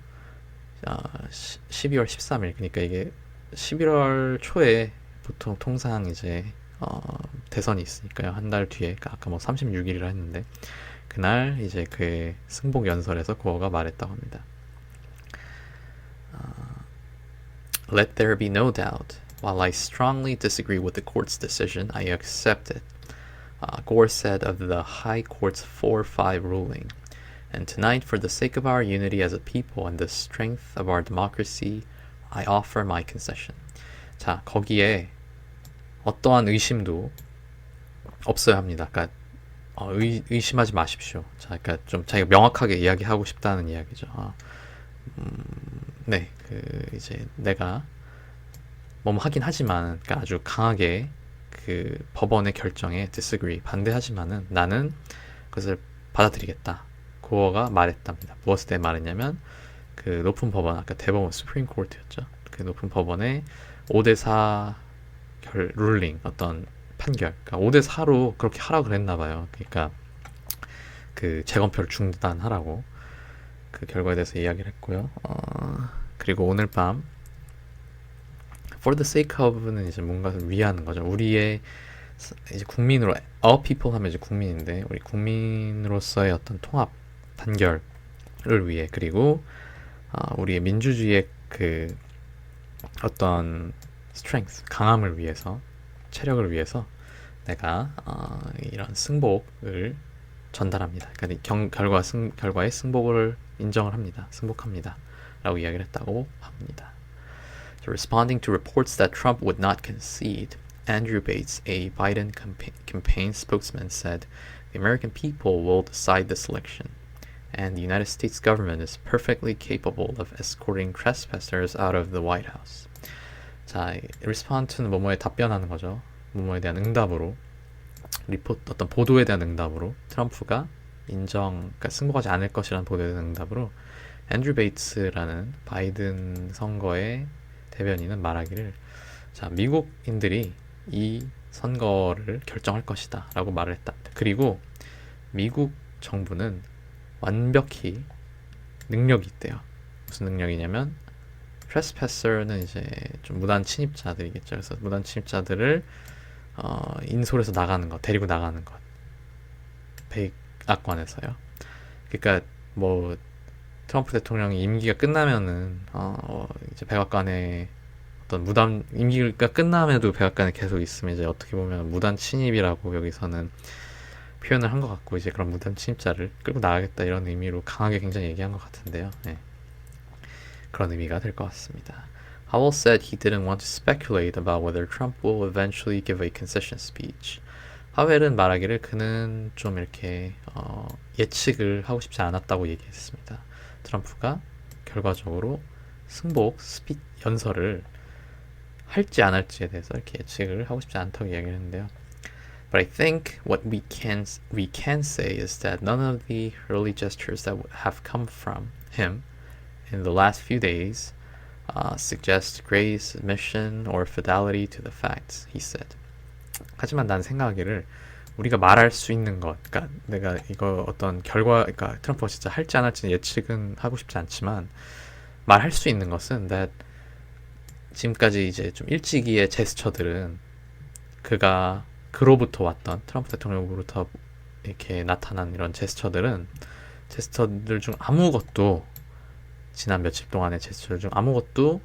12월 13일, 그러니까 이게 11월 초에 보통 통상 이제 대선이 있으니까요. 한 달 뒤에, 아까 뭐 36일이라 했는데 그날 이제 그 승복 연설에서 고어가 말했다고 합니다. Let there be no doubt. While I strongly disagree with the court's decision, I accept it. Gore said of the High Court's 4-5 ruling. And tonight, for the sake of our unity as a people and the strength of our democracy, I offer my concession. 자, 거기에 어떠한 의심도 없어야 합니다. 그러니까 의심하지 마십시오. 자, 그러니까 좀 자기가 명확하게 이야기하고 싶다는 이야기죠. 네, 이제 내가 뭐 하긴 하지만, 그러니까 아주 강하게 그 법원의 결정에 disagree, 반대하지만은 나는 그것을 받아들이겠다. 고어가 말했답니다. 무엇에 대해 말했냐면 그 높은 법원, 아까 대법원 수프림 코트였죠. 그 높은 법원의 5대4 룰링, 어떤 판결, 그러니까 5대4로 그렇게 하라고 그랬나 봐요. 그러니까 그 재검표를 중단하라고 그 결과에 대해서 이야기를 했고요. 그리고 오늘 밤 for the sake of는 이제 뭔가를 위하는 거죠. 우리의 이제 국민으로, our people 하면 이제 국민인데 우리 국민으로서의 어떤 통합 단결을 위해, 그리고 우리의 민주주의의 그 어떤 strength, 강함을 위해서, 체력을 위해서 내가 이런 승복을 전달합니다. 그러니까 결과의 승복을 인정을 합니다. 승복합니다. 라고 이야기를 했다고 합니다. So responding to reports that Trump would not concede, Andrew Bates, a Biden campaign spokesman, said, "The American people will decide this election, and the United States government is perfectly capable of escorting trespassers out of the White House." 자, respond to는 뭐뭐에 답변하는 거죠. 뭐뭐에 대한 응답으로, 어떤 보도에 대한 응답으로 트럼프가 그러니까 승복하지 않을 것이라는 보도에 대한 응답으로 앤드류 베이츠라는 바이든 선거의 대변인은 말하기를, 자, 미국인들이 이 선거를 결정할 것이다 라고 말을 했다. 그리고 미국 정부는 완벽히 능력이 있대요. 무슨 능력이냐면 트레스패서는 이제 좀 무단 침입자들이겠죠. 그래서 무단 침입자들을 인솔해서 나가는 것, 데리고 나가는 것, 백악관에서요. 그러니까 뭐 트럼프 대통령이 임기가 끝나면은 이제 백악관에 어떤 무단, 임기가 끝남에도 백악관에 계속 있으면 이제 어떻게 보면 무단 침입이라고 여기서는 표현을 한 것 같고, 이제 그런 무단 침입자를 끌고 나가겠다 이런 의미로 강하게 굉장히 얘기한 것 같은데요. 네. 그런 의미가 될 것 같습니다. Howell said he didn't want to speculate about whether Trump will eventually give a concession speech. 하웰은 말하기를 그는 좀 이렇게 예측을 하고 싶지 않았다고 얘기했습니다. 트럼프가 결과적으로 승복 연설을 할지 안 할지에 대해서 이렇게 예측을 하고 싶지 않다고 이야기를 했는데요. But I think what we can say is that none of the early gestures that have come from him in the last few days suggest grace, submission, or fidelity to the facts, he said. 하지만 난 생각하기를 우리가 말할 수 있는 것, 그러니까 내가 이거 어떤 그러니까 트럼프가 진짜 할지 안 할지는 예측은 하고 싶지 않지만 말할 수 있는 것은 that 지금까지 이제 좀 일찍이의 제스처들은 그로부터 왔던 트럼프 대통령으로부터 이렇게 나타난 이런 제스처들 중 아무것도, 지난 며칠 동안의 제스처들 중 아무것도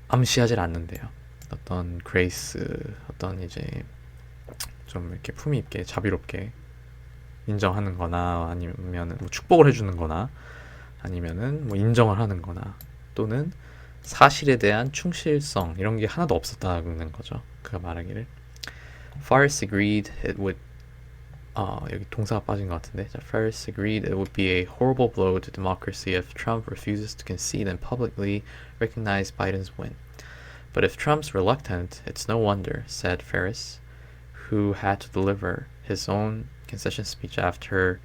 암시하지 않는데요. 어떤 그레이스, 어떤 이제 좀 이렇게 품위 있게 자비롭게 인정하는 거나, 아니면은 뭐 축복을 해주는 거나, 아니면은 뭐 인정을 하는 거나, 또는 사실에 대한 충실성, 이런 게 하나도 없었다는 거죠. 그가 말하기를. Farris agreed it would 여기 동사가 빠진 것 같은데. Farris agreed it would be a horrible blow to democracy if Trump refuses to concede and publicly recognize Biden's win. But if Trump's reluctant, it's no wonder, said Farris, who had to deliver his own concession speech after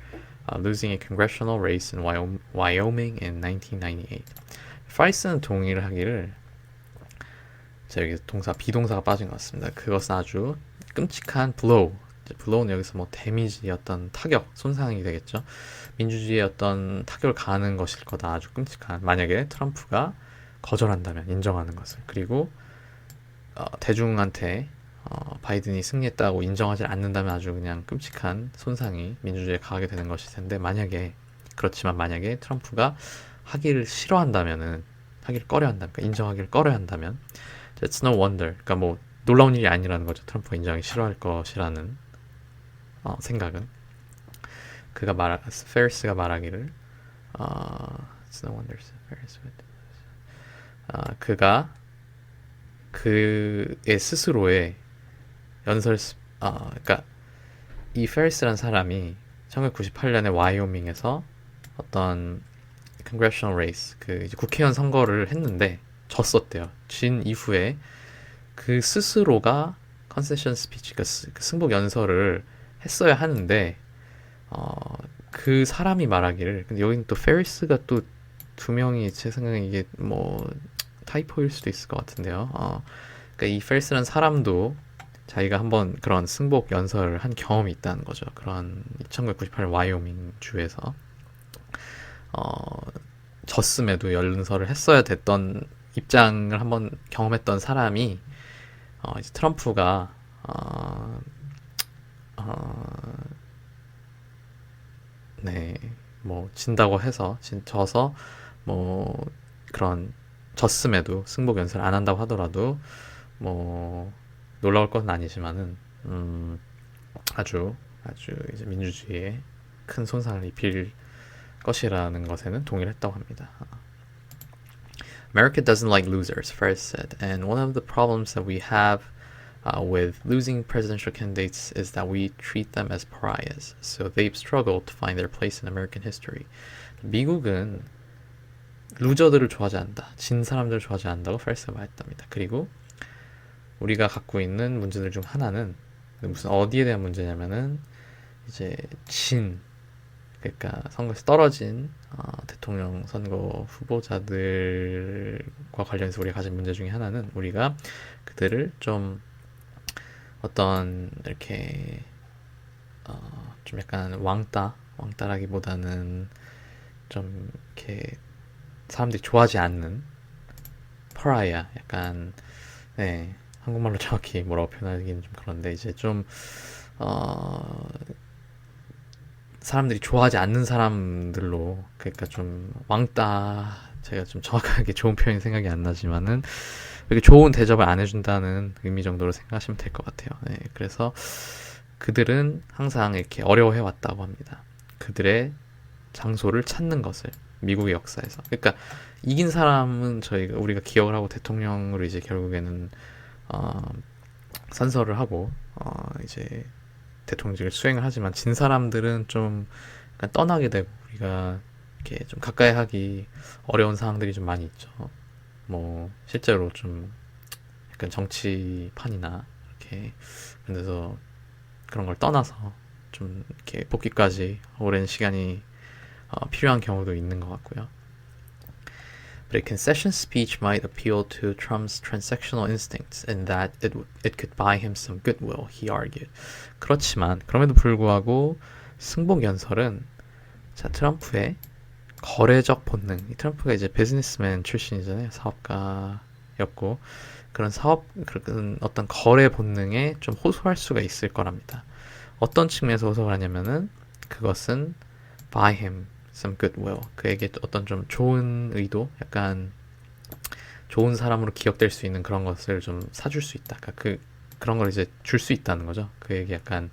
losing a congressional race in Wyoming in 1998. Farris는 동의를 하기를, 자, 여기 비동사가 빠진 것 같습니다. 그것은 아주 끔찍한 blow. blow는 여기서 뭐 데미지, 어떤 타격, 손상이 되겠죠. 민주주의의 어떤 타격을 가하는 것일 거다. 아주 끔찍한. 만약에 트럼프가 거절한다면, 인정하는 것을. 그리고 대중한테 바이든이 승리했다고 인정하지 않는다면 아주 그냥 끔찍한 손상이 민주주의에 가하게 되는 것일 텐데 그렇지만 만약에 트럼프가 하기를 싫어한다면은 하기를 꺼려한다면 그러니까 인정하기를 꺼려한다면 It's no wonder 그러니까 뭐 놀라운 일이 아니라는 거죠. 트럼프가 인정하기 싫어할 것이라는 생각은 페리스가 말하기를 It's no wonder Ferris would 그가 그의 스스로의 그러니까 이 페리스라는 사람이 1998년에 와이오밍에서 어떤 congressional race 그 이제 국회의원 선거를 했는데 졌었대요. 진 이후에 그 스스로가 컨세션 스피치 그 승복 연설을 했어야 하는데 그 사람이 말하기를 근데 여기는 또 페리스가 또 두 명이 제 생각에 이게 뭐 타이포일 수도 있을 것 같은데요. 그러니까 이 페리스라는 사람도 자기가 한번 그런 승복 연설을 한 경험이 있다는 거죠. 그런 1998년 와이오밍 주에서 졌음에도 연설을 했어야 됐던 입장을 한번 경험했던 사람이 이제 트럼프가 네, 뭐 진다고 해서 져서 뭐 그런 졌음에도 승복 연설 안 한다고 하더라도 뭐 놀라울 건 아니지만은 아주 이제 민주주의에 큰 손상을 입힐 것이라는 것에는 동의를 했다고 합니다. America doesn't like losers, Ferris said, and one of the problems that we have with losing presidential candidates is that we treat them as pariahs, so they've struggled to find their place in American history. 미국은 루저들을 좋아하지 않는다. 진 사람들을 좋아하지 않는다고 페리스가 말했답니다. 그리고 우리가 갖고 있는 문제들 중 하나는 무슨 어디에 대한 문제냐면은 이제 그러니까 선거에서 떨어진 대통령 선거 후보자들과 관련해서 우리가 가진 문제 중에 하나는 우리가 그들을 좀 어떤 이렇게 좀 약간 왕따라기보다는 좀 이렇게 사람들이 좋아하지 않는 퍼라이아 약간 네 한국말로 정확히 뭐라고 표현하기는 좀 그런데 이제 좀 사람들이 좋아하지 않는 사람들로 그러니까 좀 왕따 제가 좀 정확하게 좋은 표현이 생각이 안 나지만은 이렇게 좋은 대접을 안 해준다는 의미 정도로 생각하시면 될 것 같아요. 네, 그래서 그들은 항상 이렇게 어려워해 왔다고 합니다. 그들의 장소를 찾는 것을 미국의 역사에서 그러니까 이긴 사람은 우리가 기억을 하고 대통령으로 이제 결국에는 선서를 하고 이제 대통령직을 수행을 하지만 진 사람들은 좀 약간 떠나게 되고 우리가 이렇게 좀 가까이 하기 어려운 상황들이 좀 많이 있죠. 뭐 실제로 좀 약간 정치판이나 이렇게 그런 데서 그런 걸 떠나서 좀 이렇게 복귀까지 오랜 시간이 필요한 경우도 있는 것 같고요. But a concession speech might appeal to Trump's transactional instincts in that it could buy him some goodwill, he argued. 그렇지만 그럼에도 불구하고 승복 연설은 트럼프의 거래적 본능. 트럼프가 이제 비즈니스맨 출신이잖아요. 사업가였고 그런 어떤 거래 본능에 좀 호소할 수가 있을 거랍니다. 어떤 측면에서 호소를 하냐면은 그것은 buy him some goodwill. 그에게 어떤 좀 좋은 의도, 약간 좋은 사람으로 기억될 수 있는 그런 것을 좀 사줄 수 있다. 그러니까 그런 걸 이제 줄 수 있다는 거죠. 그에게 약간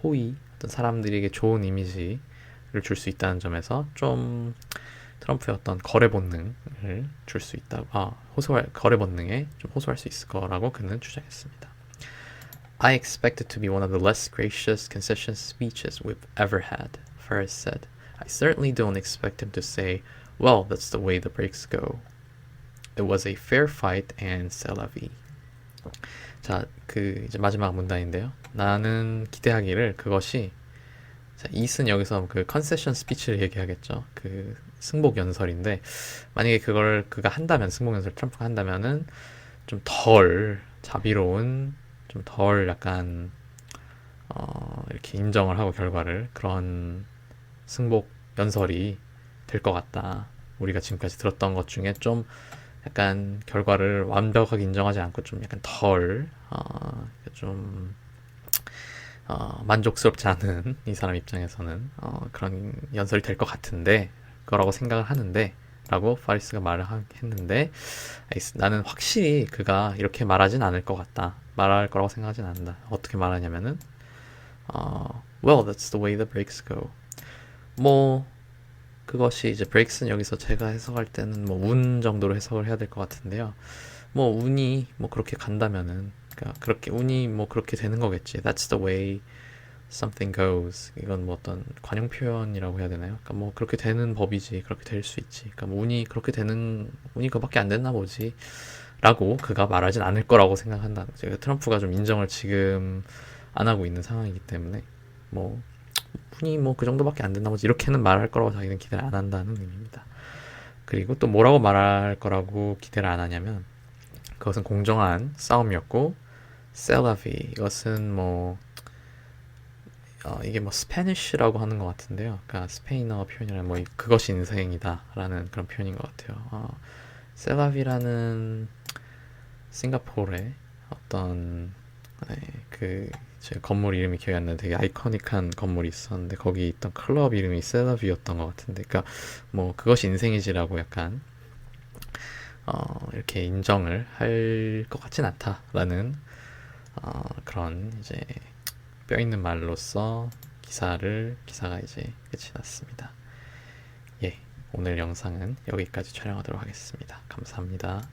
호의, 어떤 사람들에게 좋은 이미지를 줄 수 있다는 점에서 좀 트럼프의 어떤 거래 본능을 줄 수 있다. 거래 본능에 좀 호소할 수 있을 거라고 그는 주장했습니다. I expect it to be one of the less gracious concession speeches we've ever had, Ferris said. I certainly don't expect him to say, well, that's the way the breaks go. It was a fair fight and c'est la vie. 자, 이제 마지막 문단인데요. 나는 기대하기를 그것이 이슨 여기서 그 컨세션 스피치를 얘기하겠죠. 그 승복 연설인데 만약에 그걸 그가 한다면 승복 연설 트럼프가 한다면은 좀 덜 자비로운 좀 덜 약간 이렇게 인정을 하고 결과를 그런 승복 연설이 될 것 같다. 우리가 지금까지 들었던 것 중에 좀 약간 결과를 완벽하게 인정하지 않고 좀 약간 덜 좀 만족스럽지 않은 이 사람 입장에서는 그런 연설이 될 것 같은데 거라고 생각을 하는데 라고 파리스가 했는데 나는 확실히 그가 이렇게 말하진 않을 것 같다. 말할 거라고 생각하진 않는다. 어떻게 말하냐면은 well, that's the way the breaks go. 뭐 그것이 이제 breaks는 여기서 제가 해석할 때는 뭐 운 정도로 해석을 해야 될 것 같은데요. 뭐 운이 뭐 그렇게 간다면은 그러니까 그렇게 운이 뭐 그렇게 되는 거겠지. That's the way something goes. 이건 뭐 어떤 관용 표현이라고 해야 되나요? 그러니까 뭐 그렇게 되는 법이지. 그렇게 될 수 있지. 그러니까 뭐 운이 그밖에 안 됐나 보지. 라고 그가 말하진 않을 거라고 생각한다. 제가 트럼프가 좀 인정을 지금 안 하고 있는 상황이기 때문에 뭐 운이 뭐 그 정도밖에 안 됐나 보지. 이렇게는 말할 거라고 자기는 기대를 안 한다는 의미입니다. 그리고 또 뭐라고 말할 거라고 기대를 안 하냐면 그것은 공정한 싸움이었고 셀라비 이것은 뭐 이게 뭐 스페니쉬라고 하는 것 같은데요. 그러니까 스페인어 표현이라 뭐 그것이 인생이다라는 그런 표현인 것 같아요. 셀라비라는 싱가포르의 어떤 제 건물 이름이 기억이 안 나는데 되게 아이코닉한 건물이 있었는데 거기 있던 클럽 이름이 셀라비였던 것 같은데 그러니까 뭐 그것이 인생이지라고 약간 이렇게 인정을 할 것 같진 않다라는 그런 이제 뼈 있는 말로써 기사가 이제 끝이 났습니다. 예, 오늘 영상은 여기까지 촬영하도록 하겠습니다. 감사합니다.